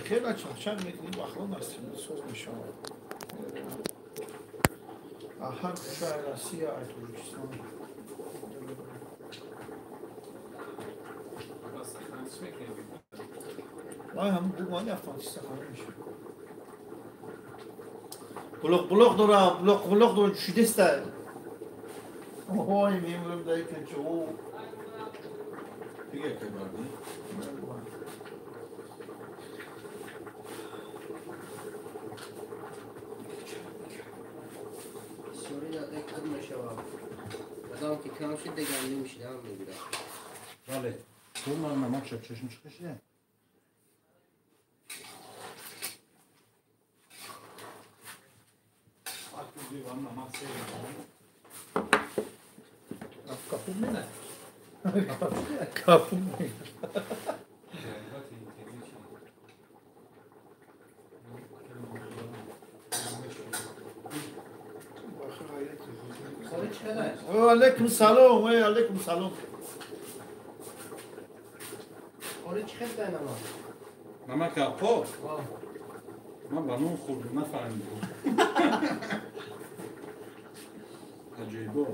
خیلی چند میکنیم بخلان هستیم سوز میشم هر کجای روسیه ارتوریستان وای همون بوگانی افغانستان خانه میشه بلوغ دارم شده است وای میمونم دایی که چو دیگه که بردی؟ سوری داده کد میشه آدم که کم شد دیگه هم نمیشه هم میگیره بله تو من نمک شد چشم چکشه کپون نه کپون نه علیکم سلام علیکم سلام آره چه خیلی نمک نمک اپا من بنون خوردم نفهمیدم عجیبا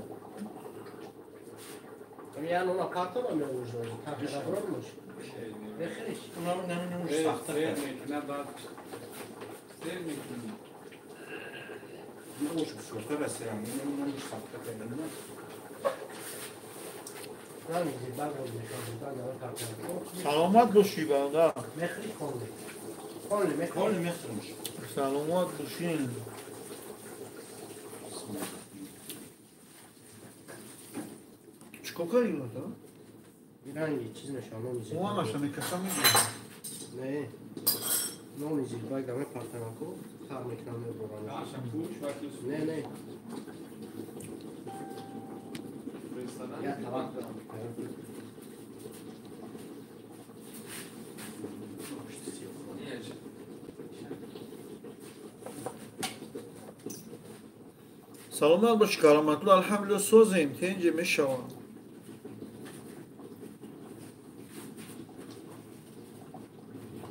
یعنی اونا پارتون هم میگوشن تقریبا برام میشه بخیرش اونا نمیدونم سخته سیر میکنه بعد سیر میکنه نه اوش بسوخته رسیدم نمیدونم سخته کنیم نمیزی بگوز میکنم سلامت باشی بنده مخری خونی کار نمیخورمش سلامت باشین چیکار کاری رو تو؟ رنگی چیز نشان نمیزی او هم اشتا میکسا میگه نه نمیزی باید دمه پرتنکو خر میکنم میبرم نه یا طبق برم سلامت باشی کارامتلو الحمدلله سوزیم تینجه میشوم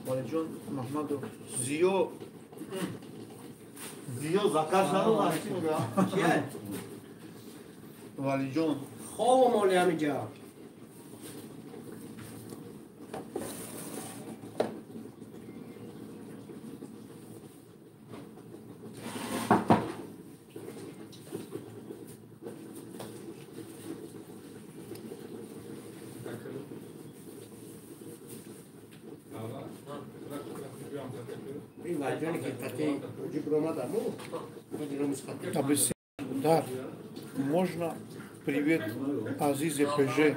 ولی جون محمد زیو زکر شدو نشتی میگم کیه؟ ولی جون خواب مالی همینجا این وجانی که تکی وجود رو مدامو وجود رو مسخطه Объясни, да, можно привет Азизе ПЖ.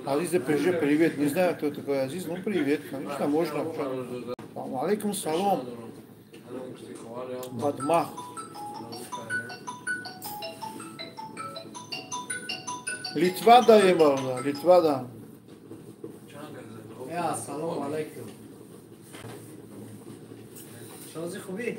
Азизе ПЖ, привет. Не знаю, кто такой Азиз, но привет. Конечно, можно. Алейкум салам. Бадмах. Литва да е бала, Литва да. یا سلام علیکم شازی خوبی؟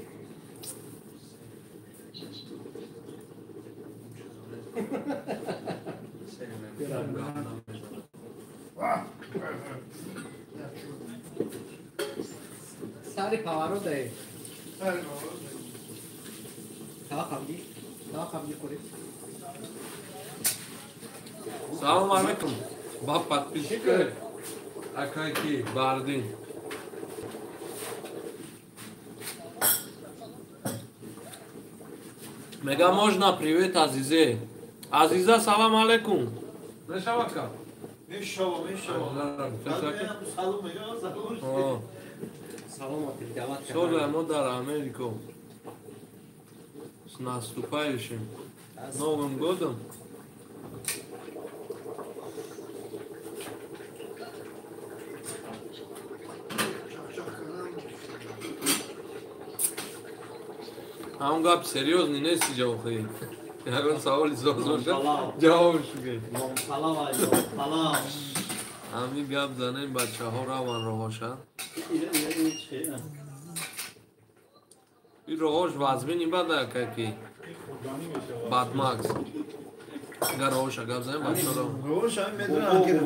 سری پاورو ده تا خبری کنی Салам алейкум. Ба подписчики. Акайки Бардин. Мега можно привет Азизе. Азиза салам алейкум. Мешавака. Мишава. О, саломати дават соле модар Америку. С наступающим Новым годом. А он гап серьезный, не сидел хей. Я говорю, Саоли зозоша. Джавошуге. салам Ами гап занем бачаҳо раван роҳоша. И роҳош вазмини бада каки. Бадмакс. Гароша габзаем бачора. روش هم میدونه انکت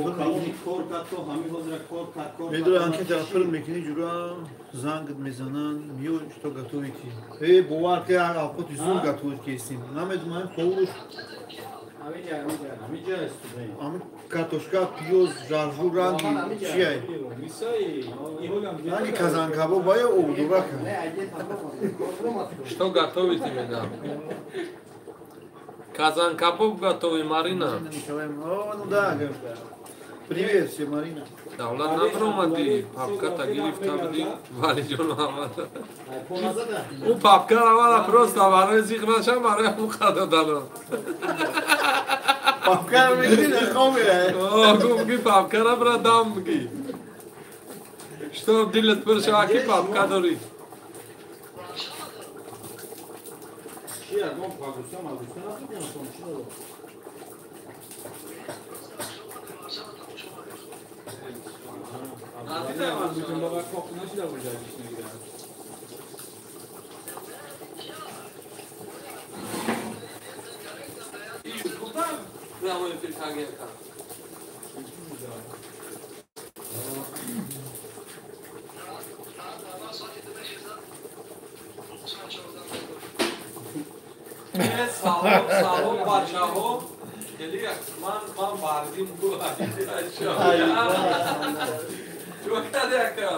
میدونه انکت افراد میکنی جورا زنگ میزنن میو що готовите. باور که آفت زور готовить کیسیم. نمیدونم پولش ам картошка, пиёз, жаржу ранги чиай. Ани казанкабоб бая овдурака. Что готовите, медам? Казанкабоб готовим, Марина. Ну да, привет всем, Марина. Давлат набромади, папката гирифтабиди, валиҷон омада. У папка равада просто барои зихрашам барои муқа додалон. Папка мегиди нахомия. О, гуфти папкара бра дам ги. Что дилет пуршава ки папка дори? Прямо эфир кагерка. Салом бачаҳо хеле ман бардим чӯ кадака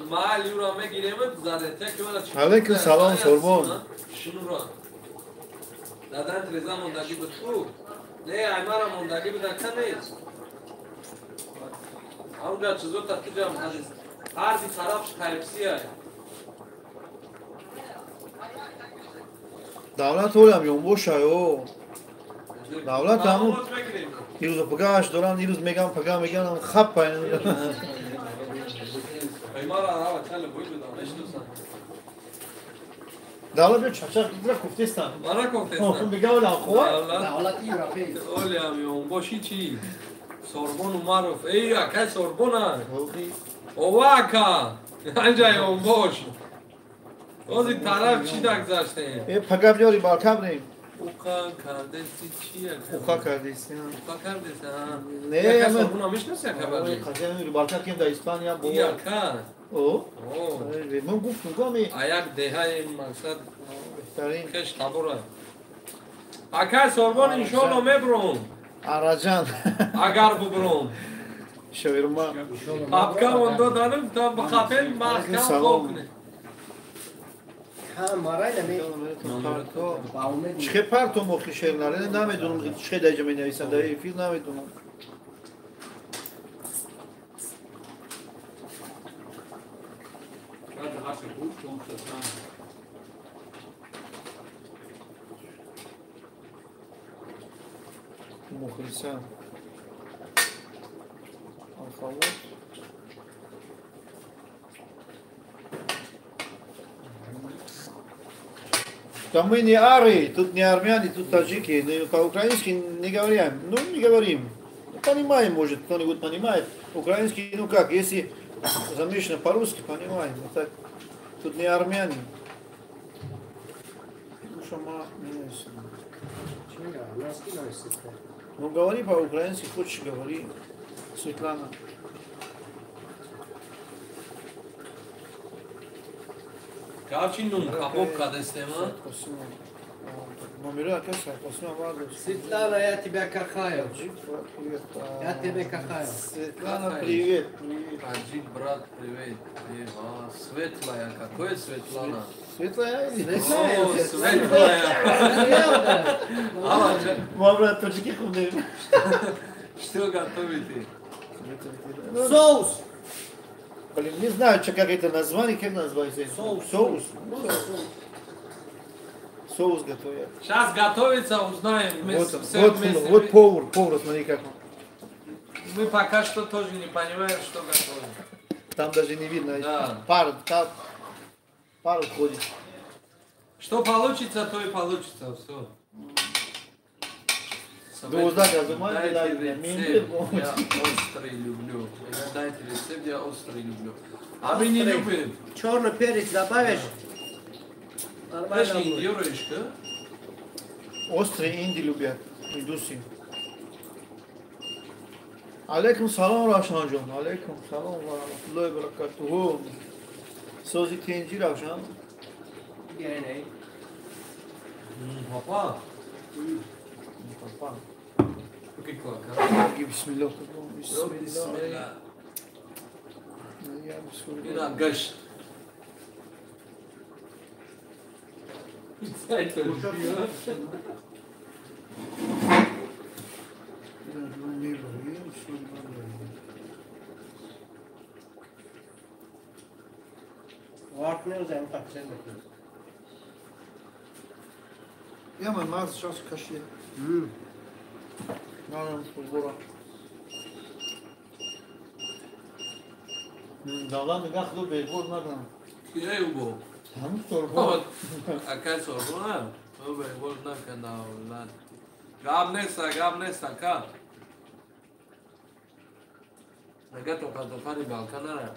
маалиуро мегирем зарете ки мана Алейкум салом Сурбон. шунуро дадан треза мондаги буд ку не аймара мондаги буда канез аунҷа чизо татиҷам азиз ҳарди тарафш кайфсия давлат олам ёнбошаё. Давлат ҳамун ирӯз пагаш дорам, ирӯз мегам пага мегам хаппа. Давлат бё чачақ дидра куфтестан. Мара кофтестан. Мега олам хова. Davlati Европей. Олям ёнбоши чӣ? Сорбон Умаров. Эй, акай Сорбона. Овака. Анҷа ёнбош. Ози тараф чӣ дагзаштем? Пага биёри балкабрем. Уқа кардеси чия? Уқа кардеси. Уқа кардеси, ҳа. Не, Яка ама- Сорбона мешнаси яка бари? Қазем балка кем да Испания бо. Яка. О. О. Ман гуфтум гоми. А як деҳаи мақсад Беҳтарин. кеш табура. Акай Сорбон иншоалло мебуром. Араҷан. Агар бубуром. Шавирма. Папка он доданам та ба қапен маҳкам Салом. бокне. Ha Marayna mi? Baume di. چه پرتو مخی شعر ناره نمیدونم چه دیگه می نویسن در این فیلم نمیدونم مخلصم الخوات Там мы не ары, тут не армяне, тут таджики, по-украински не говорим. Ну, не говорим. Понимаем, может, кто-нибудь понимает. Украинский, ну как, если замешано по-русски, понимаем. А так, тут не армяне. Ну, шама, не знаю. Ну, говори по-украински, хочешь, говори. Светлана. Кавчи нун кабоб кадестема. Номера, оказывается, спасибо, Владус. Светлана, я тебя кахаю. Я тебя кахаю. Светлана, привет. Привет. Аджиб, брат, привет. Светлая, какое Светлана? Светлая или? О, Светлая. Мой брат таджики ходит. Что готовите? Соус. Блин, не знаю, как это название, как называется. Соус. Соус. Соус готовят. Сейчас готовится, узнаем. Мы Вот, все вот, вместе. вот повар, смотри как он. Мы пока что тоже не понимаем, что готовим. Там даже не видно. Да. Пар ходит. Что получится, то и получится. Все. Да узнать, разумать, Дайте да, рецепт, мимир, я острый люблю. Дайте рецепт, я острый люблю. Abi ne yapayım? Черный перец добавишь. Kaç Нормально будет. gidiyor işte? Острые инди любят, индусы. Алейкум салам, Равшан ҷон. Алейкум салам ва rahmatullahi wa barakatuh. Sozi tenji Равшан. Gene. Papa. Папа. O que coloca? Bismillah. Bismillah. Bismillah. Ya Bismillah. Yine gaş. Sen konuşuyor. Воркнешь, я так всем bekliyorum. Ya man mağaz şans kaşıya. Nalan futbola. Dağlan bir gaklı beyzbol nereden? Kiye bu? Tamam sorma. Ama akal sorma. O be gol na kanda lan. Gab nesta ka. Naga to fani balkanara.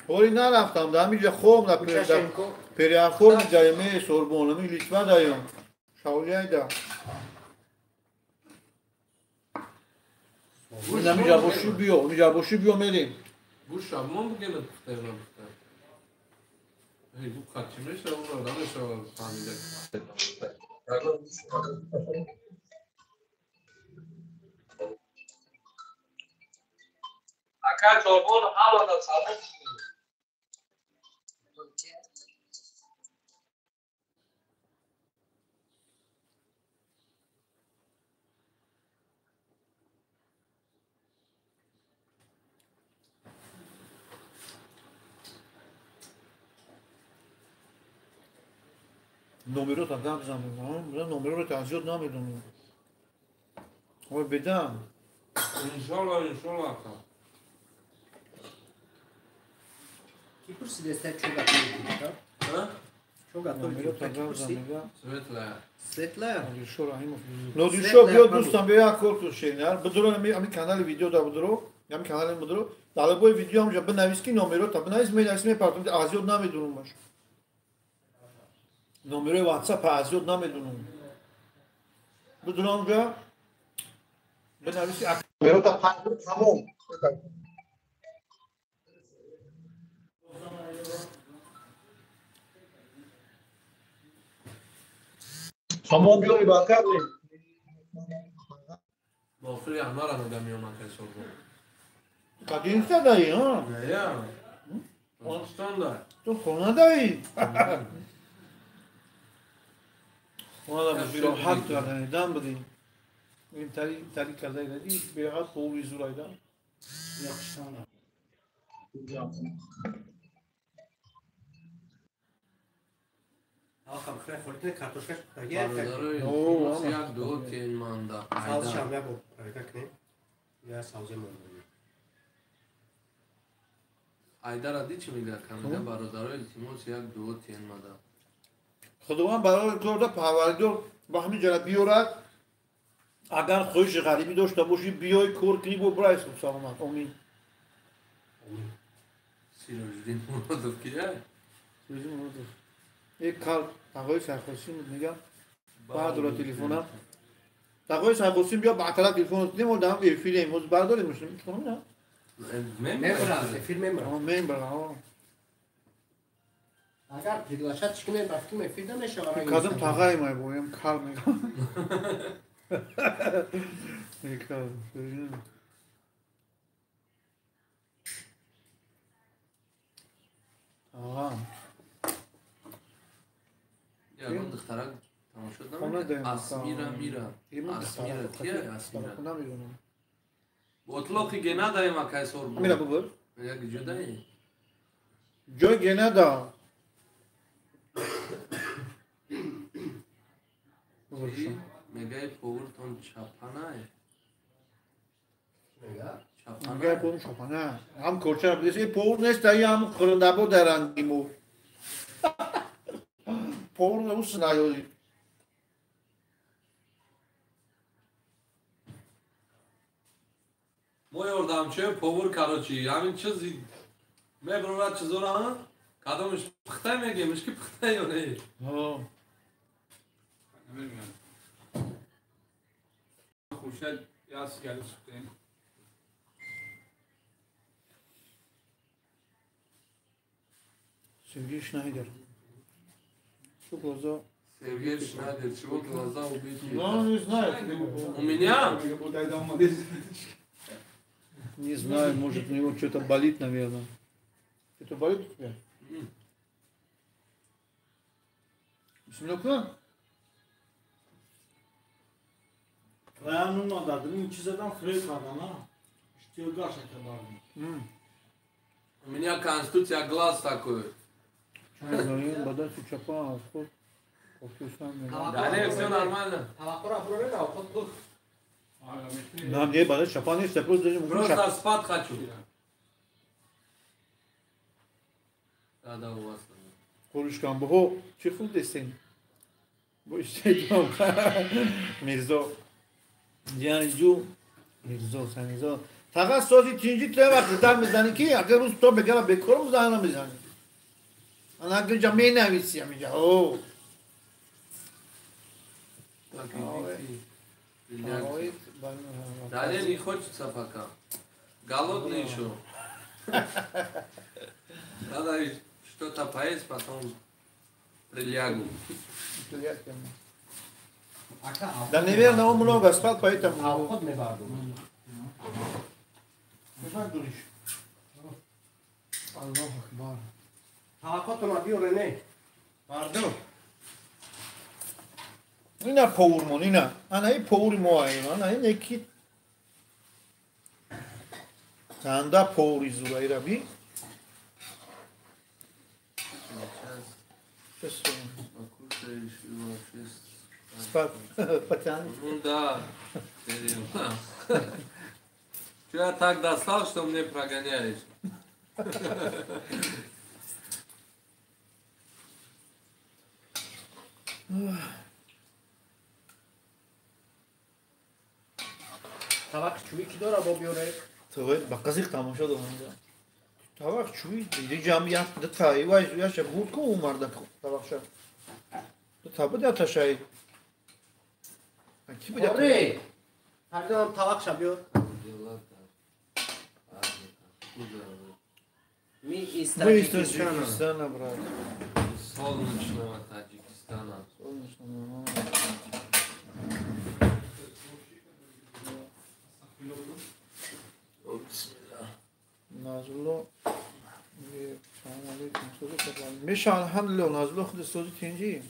Oy نرفتم در میجا خوب نه Lukashenko. پریاخور جایمه سوربون می لیتوا دایم شاولیای دا میجا بوشی بیو میریم Bu şamon bu gene tutarlar tutar. Hey bu kaçmış ya oradan da şu familya. Akal sorbon havada sabun. نمره تا گم زمین نمره رو تحضیحات نمیدونم وای بدم İnşallah. Kipur si destek çok atıyor. Ha? Çok نمره تا atıyor. گم Kipur si. زمین Svetla. Svetla. نادیشو رحیموف نادیشو بیا دوستان بیا کار تو شینر بدرو همین کانال ویدیو دا بدرو همین کانال بدرو دالا بوی ویدیو هم جا بنویس کی نمره تا بنویس میل اسم پارتون تحضیحات نمیدونم باش نمره واتساپ تحضیحات نمیدونم بدرو هم جا بنویس کی نمره تا تمام Tamam diyor bakar Bofri anara no damiyon akal sorbon. Kadınsa dayı ha. Ya. Ondan تو خونه دایی ona da bir rahat kardanidan بدیم این تری کرده ایدی بیغت خوبی زورایدا Yakıştana. Hakan kıra fortune kartoşka tagiye. Bardaroy siyah do ten manda. Saz şamya bu. Harika ne? Ya savcı mı? Aydar adi çi miga kanada bardaroy timo siyah do ten manda. خداوند برای تو پروردگار با همین جلب بیارد اگر خوش غریبی داشته باشی بیای کور کنی و برای اسم سلامت امین Sirojidin Muradov ki ya. سوزی مورد یک کار آقای سرخوشی میگم بعد رو تلفنم آقای سرخوشی بیا بعد تلفن دیدم و دارم bir film از برداری میشم کنم نه Membra, film membra. اما من برام Agar приглашать çıkmaya baktım filmde ne şey var? kadın takayım ay boyum kal mı ne kal tamam Ya ben dıktarak tanışıyordum. Ona da Asmira Mira. Asmira kiye Asmira. نمیدونم Otlok ki gena dayım akay sorbon. میره ببر Ya gücüdayım. جای گنه دا Megay power ton çapanay. Mega. میگه پوم شپانه هم کرچه بیدیش این پور نیست دایی هم خورنده با درندیمو پور نموس نیادی Moy ordamçı power karoçi. Yamin çizi مبرورات چزورا کدومش پخته میگه مشکی پخته یا نه ها نمی‌دونم. خورشید یا سیگاری سوختیم. Сергей Шнайдер. Что глаза? Сергей Шнайдер, чего глаза убить? Ну, не знаю. У меня? Не знаю, может у него что-то болит, наверное. Это болит у тебя? Bismillah. Ryan'ın adını ikisinden Frey kadına. İşte o gerçekten var. У меня конституция глаз такой. Знаю, бодать у чапа, отход. Да не, все нормально. توقع رو برو نه خود بود Нам не бодать чапа не все просто даже Просто спать хочу. Да, у вас. Колушкам бо чи худ дестин. Бо иштедам. Мирзо. Янджу. Мирзо санизо. فقط سازی تینجی ته وقت در میزنی که اگر روز تو بگرم بکرم زنم میزنی انا اگر جا می نویسی همینجا اوه Далее не хочется пока. Голодный еще. Надо что-то поесть, потом прилягу. Да, наверное, он много спал, поэтому... خود میبردم الله أكبر. توقع ما بیاره نه Pardon. Ina pourmon, ina. Ana i pouri moaino, ana i neki. Tanda pouri zura irabi. Спать. Потяни. Ну да. Что я так достал, что мне прогоняешь? توقع چوی کی داره با بیاره تو با قزیق تماشا دارم. توقع چوی دیگه جمعیت دتایی وای یا شب بود کو عمر دت توقع شب. تو تابه دت شاید. کی بده؟ آره فردا هم توقع شب بیار می Мы из استاجیکستان Таджикистана, брат. Солнечного Таджикистана. Солнечного. Назло. Салам алейкум. Миша, алхамдулилlah, назло خود سوزی تینجی.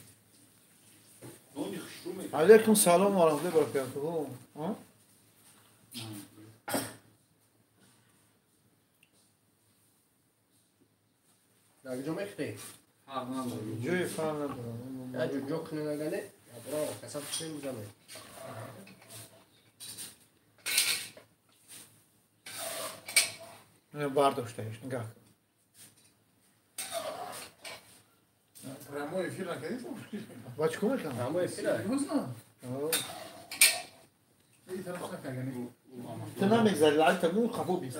علیکم سلام و رحمت الله و برکاته. ها؟ در جمعه خیلی جوی فهم ندارم. یا جو جوک نگنه یا برای کسب چه میزنه نه برداشتهش نگاه. Прямой эфир на конечно? بچه کمه کن. همه فیلم Серьезно? И хорошо, как они. تنا میگذاری لعل تگون خفو بیست.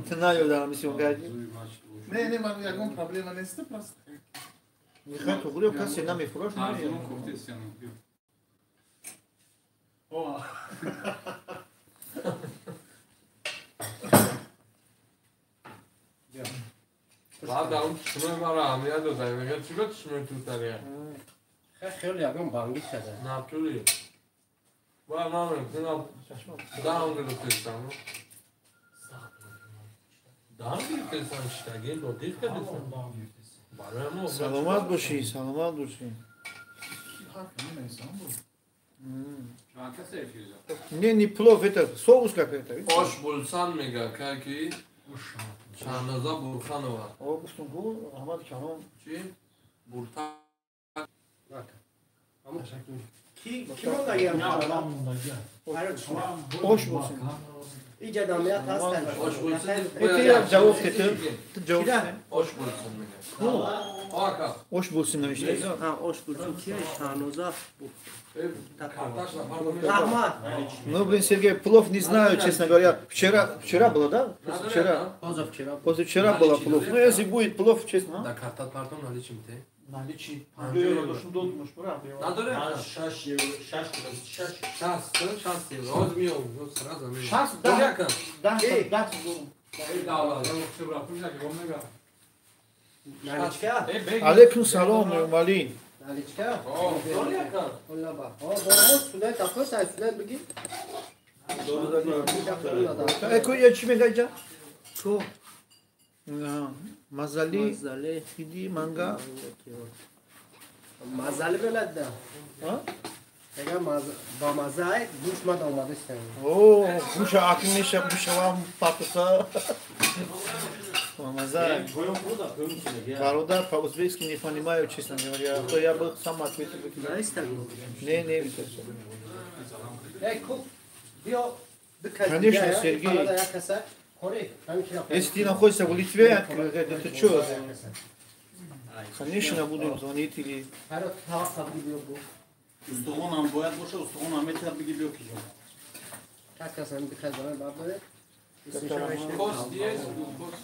تنا یادم میسیم گردی. Не, могу, я говорю, проблема не есть просто. میخوای تو گروه کسی نمیفروش А, نمیاد. ну, кофте стену. О, Ладно, он чмой мара, а мне дозай. Я чего чмой тут ария? خیلی یکم بانگی شده Натури. Ба, маме, ты на даун гротесам. Даун гротесам штаген, до дихка десам. Барамо. سلامت باشی سلامت باشی. не Истанбул. Şu an kaç yapıyoruz? Не, не плов, это соус какой-то. Ош булсан мега, каки? Чаназа Бурханова. О, гуфтум гу, Ахмад Калон. Чи? Бурта. کی مونده گیم Hoş bulsun. اینجا دامیت هستن Ош булсан. Это я cevap getir. Cevap ne? Ош булсан мега. Ака. Hoş bulsun demişler. ها اوش بودن کیه شانوزا Рахмат. Ну, блин, Сергей, плов не знаю, честно говоря. Вчера было, да? Вчера. Позавчера было плов. Ну, если будет плов, честно. Да, картат пардон, али чим те? Наличи. Надоре? Шаш евро, шаш кило, шаш. Шас евро. Оз миём, оз сразу миём. Шас, Дар да. якам. Да, Эй. да. Наличка? Алейкум салом, Мали. Наличка? Дар якам. Ола ба. Бормоз судай тапос, ай судай бигӣ. Эко я чime гайҷа? То. Мазали, Мазали. иди, манга. Мазали белад да. А? Ega ba mazay dushmad omade sen. О, гуша акмеша, гуша вам папуса. Маза. Твоем куда, твоем сюда. Бародар по-узбекски не понимаю, честно говоря. То я бы сам ответил. Не, Ey kup. Bio Конечно, Сергей. Если ты находишься в Литве, это что? Конечно, будем звонить или... Устугонам бояд боша, устугонам метр биги биё ки ҷо. Как аз ам дихад барам бабаре. Кост есть, кост.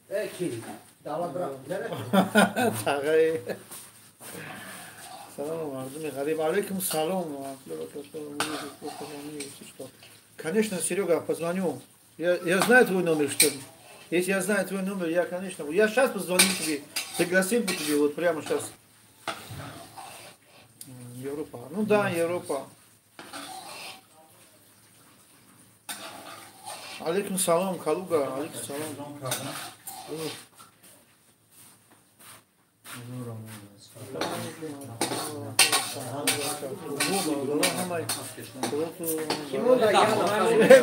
Ey ki. Dava bra. Nere? Тағай. Салам, мардуми ғариб. Алейкум салом. Конечно, Серега, позвоню. Я знаю твой номер, что ли? Если я знаю твой номер, я, конечно... Я сейчас позвоню тебе. Пригласил бы тебе вот прямо сейчас. Европа. Ну да, Европа. Алейкум салам, Калуга. Алейкум салам.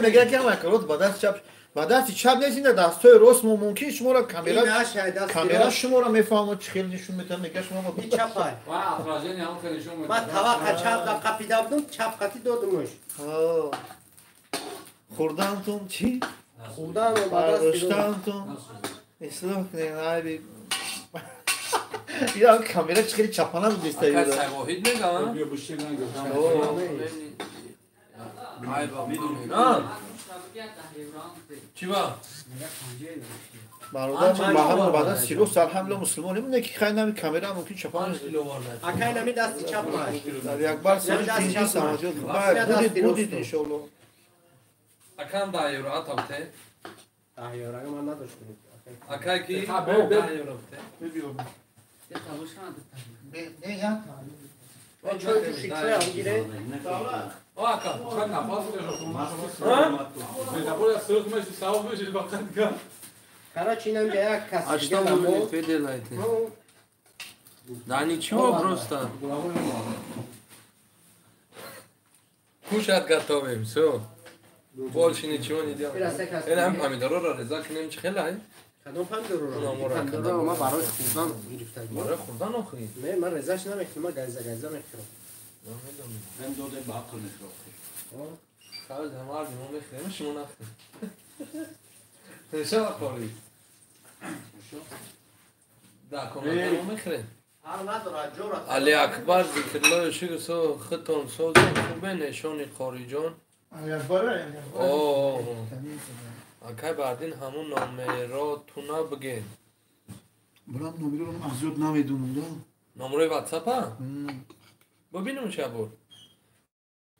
مگه که ما کرد بعد چپ نشینه دستای راست ممکن شما را کامera شما را میفهمه چه خیلی نشون میده میگه شما با Çapay. Vay, atrajeni hamı karışım mı? Ben tava kaçap kapidavdım, çapkati dodumuş. خوردنتون چی؟ Buradan o bana برداشتنتون اصلاح کنین abi. Ya kamera çıkarıp çapana mı Akar gösteriyor? sayvohid megam. Биё бушеган гӯшам. Ay baba. Ha? Çi var? برادر من با هم بعد از 30 سال حمله مسلمان نمیدونه که خیلی نمی کامera ممکن çapana Kaç kilo var lan? Akay nami dasti çapmay. در یک بار سال چینی سماجات بودید انشالله. Akan da euro atamte. Ah yoraga man naduştum. Akay ki Ha, o be- da euro te. Ben çocuk şikre al gire. O akan. Sen ne yapıyorsun? Ben de buraya sırıtmış, savunmuş, bakın ki. Kara çinem geyak kas. Açtan bunu fedelayte. Да ничего просто. Кушать готовим, все. Больше ничего не делаем. Biraz da kas. Это нам помидоры резакнем чхелай. Kadın pandoro. Namora, Pandoro ama baroş kurdan giriftar. Море хурдан охи. Ne man rezaş nemektim ama gayza mektim. Мен доде баъқл мехроб. Хавз хамар мо мехрем шумо нафт. Теша қори. Да, команда мо мехрем. Har nadora jora. علی اکبر ذکرالله شکر سو خطون سوزن خوبه نشانی خارجان اوه اکای بعدین همون نامه را تو نبگین برام نمره رو از زیاد نمیدونم نمره واتساپ ها؟ ببینم چه بود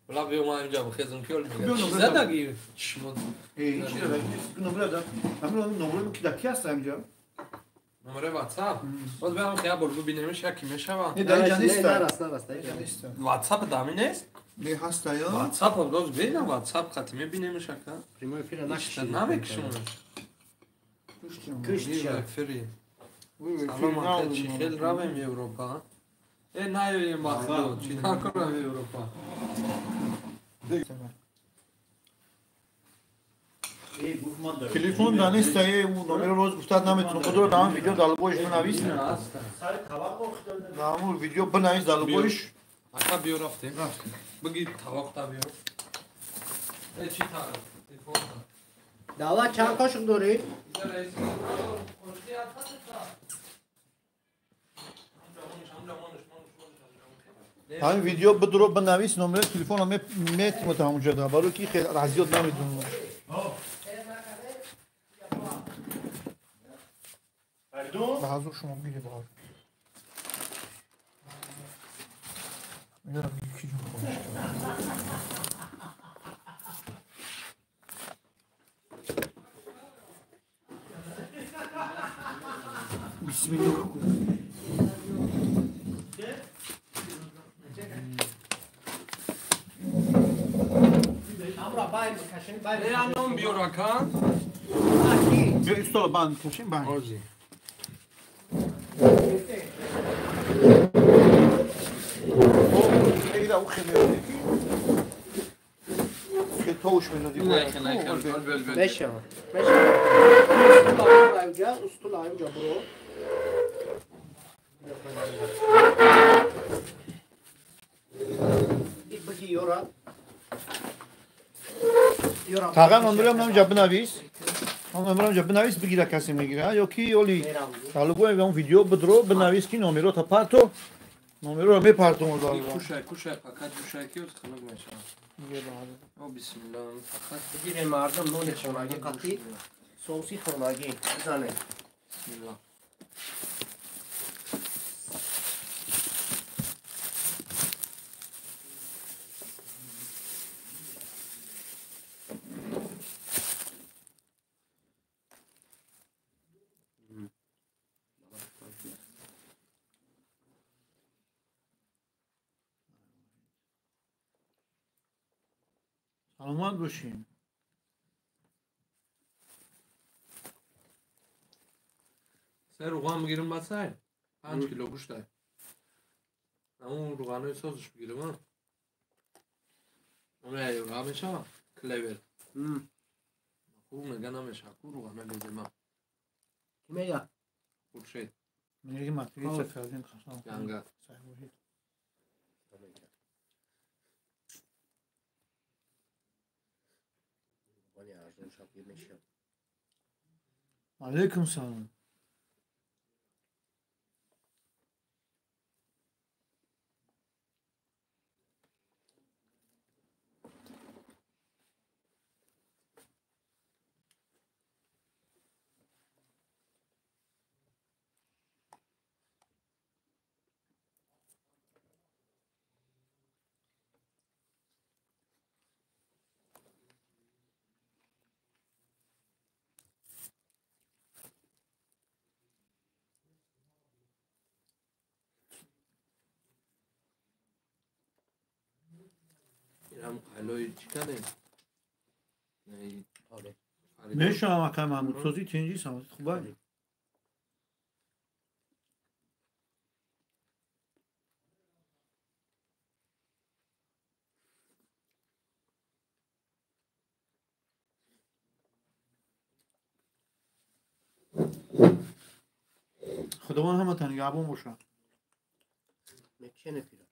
بلا بیوم اینجا بخیزم کیول میگه چی زدگی؟ چشمون نمره دارم نمره که دکی هست اینجا نمره واتساپ؟ باز بیام خیلی برو ببینیمش یکی میشوم نه در اینجا نیست Narast. واتساپ دامی نیست؟ نه هست یا واتساپ هم باز ببینم واتساپ خطی میبینیمش اکا Primo fila işte نمیکشونش Kışça. فری سلام آخه چی خیلی رویم اروپا ای نه مخلوق چی نکنم اروپا تلفن دانست اون نمره روز گفتاد نمیتونم خدا دام ویدیو دالبویش بنویس نامور ویدیو بنویس دالبویش اکا بیو رفتیم بگی طواق تا بیو ای چی طواق Dava çan koşuk dori. همین ویدیو بدرو بنویس نمره تلفن هم میت متهم شده برای کی خیلی رازیات نمیدونم به حضور شما میره باید میدارم یکی جون خودش بسم الله نه الان بیارا کن بیا ایستالا بند کشیم بند آزی خیلی او خیلی که توش میدادی بشه استول اینجا برو بگی یورا تاقا نمره هم نمیجا بنویس نمره هم بنویس بگیره کسی میگیره یا کی اولی طالبو اون ویدیو بدرو بنویس کی نمره تا پارتو نمره رو میپارتو مدار کوشای فقط کوشای کی خنک میشه او بسم الله فقط بگیره مردم نون خونگی قطعی سوسی خونگی بزنه بسم الله سلامت باشین سر روغن بگیرم بسای 5 کیلو گوشت دای اون روغنای سازش بگیرم ها اون ایوگا میشه کلیور خوب نگه نمیشه خوب روغنه لیدیم ها میگه خوب شد میگه ماتریس فردین خواستم گنگه علیکم سلام این هم قلوی چکنه نه میشه هم اکا محمود سازی تینجی سامت خوبه خداوند همه تنگابون باشه میکنه پیرا